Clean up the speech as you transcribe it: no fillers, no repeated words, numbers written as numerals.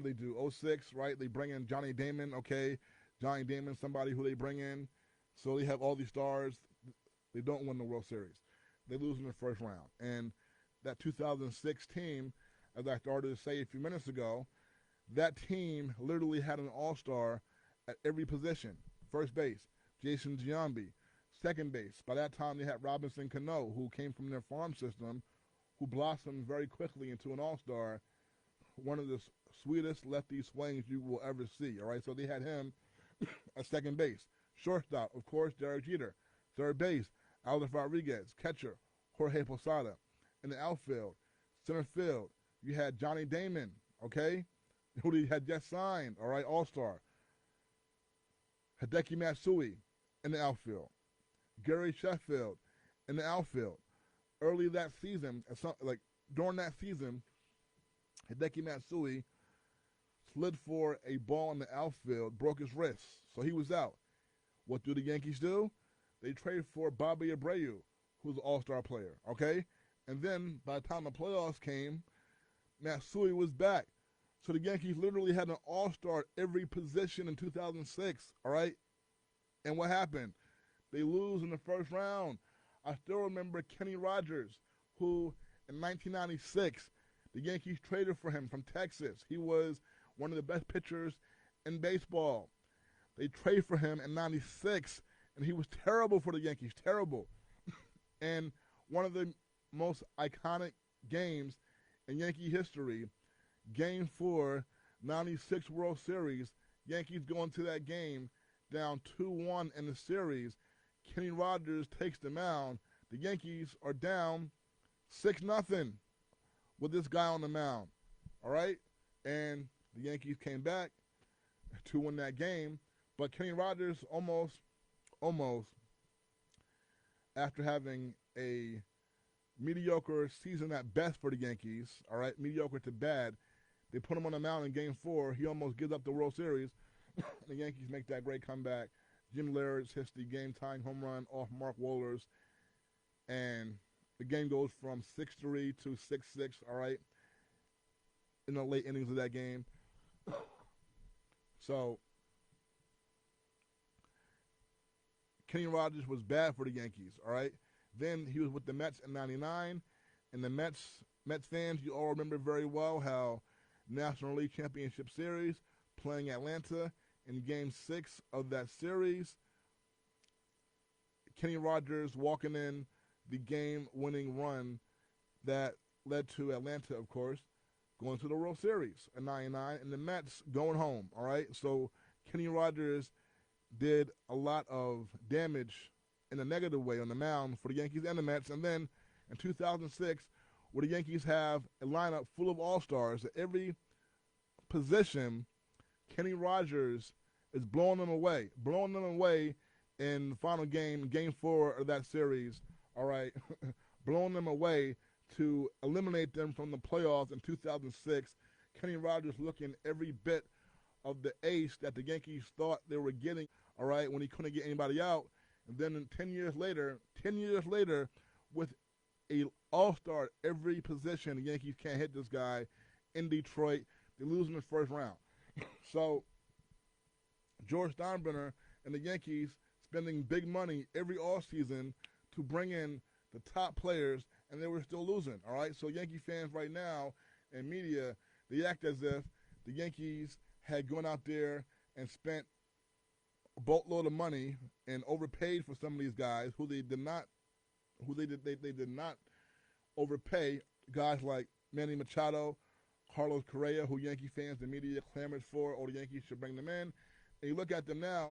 what do they do? '06, right? They bring in Johnny Damon, okay? Johnny Damon, somebody who they bring in. So they have all these stars. They don't win the World Series. They lose in the first round. And that 2006 team, as I started to say a few minutes ago, that team literally had an all-star at every position. First base, Jason Giambi. Second base, by that time they had Robinson Cano, who came from their farm system, who blossomed very quickly into an all-star, one of the sweetest lefty swings you will ever see, all right? So they had him at second base. Shortstop, of course, Derek Jeter. Third base, Alex Rodriguez. Catcher, Jorge Posada. In the outfield, center field, you had Johnny Damon, okay, who they had just signed, all right, all-star. Hideki Matsui in the outfield. Gary Sheffield in the outfield. Early that season, during that season, Hideki Matsui slid for a ball in the outfield, broke his wrist, so he was out. What do the Yankees do? They trade for Bobby Abreu, who's an all-star player, okay? And then by the time the playoffs came, Matsui was back. So the Yankees literally had an all-star at every position in 2006, all right? And what happened? They lose in the first round. I still remember Kenny Rogers, who in 1996, the Yankees traded for him from Texas. He was one of the best pitchers in baseball. They traded for him in 96, and he was terrible for the Yankees, terrible. And one of the most iconic games in Yankee history, Game 4, 96 World Series, Yankees go into that game down 2-1 in the series. Kenny Rogers takes the mound. The Yankees are down 6-0 with this guy on the mound, all right? And the Yankees came back to win that game, but Kenny Rogers almost, after having a mediocre season at best for the Yankees, all right, mediocre to bad, they put him on the mound in Game 4. He almost gives up the World Series. The Yankees make that great comeback. Jim Leyritz hits the game-tying home run off Mark Wohlers, and the game goes from 6-3 to 6-6, all right, in the late innings of that game. So Kenny Rogers was bad for the Yankees, all right? Then he was with the Mets in 99, and the Mets fans, you all remember very well how National League Championship Series, playing Atlanta, in Game 6 of that series, Kenny Rogers walking in the game-winning run that led to Atlanta, of course, going to the World Series in 99, and the Mets going home, all right? So Kenny Rogers did a lot of damage in a negative way on the mound for the Yankees and the Mets. And then in 2006, where the Yankees have a lineup full of all-stars at every position, Kenny Rogers is blowing them away in the final game, Game 4 of that series, all right, blowing them away to eliminate them from the playoffs in 2006. Kenny Rogers looking every bit of the ace that the Yankees thought they were getting, all right, when he couldn't get anybody out. And then 10 years later, with a all-star at every position, the Yankees can't hit this guy in Detroit. They lose in the first round. So George Steinbrenner and the Yankees spending big money every offseason to bring in the top players, and they were still losing, all right? So Yankee fans right now and media, they act as if the Yankees had gone out there and spent a boatload of money and overpaid for some of these guys who they did not overpay. Guys like Manny Machado, Carlos Correa, who Yankee fans and media clamored for, or the Yankees should bring them in. And you look at them now,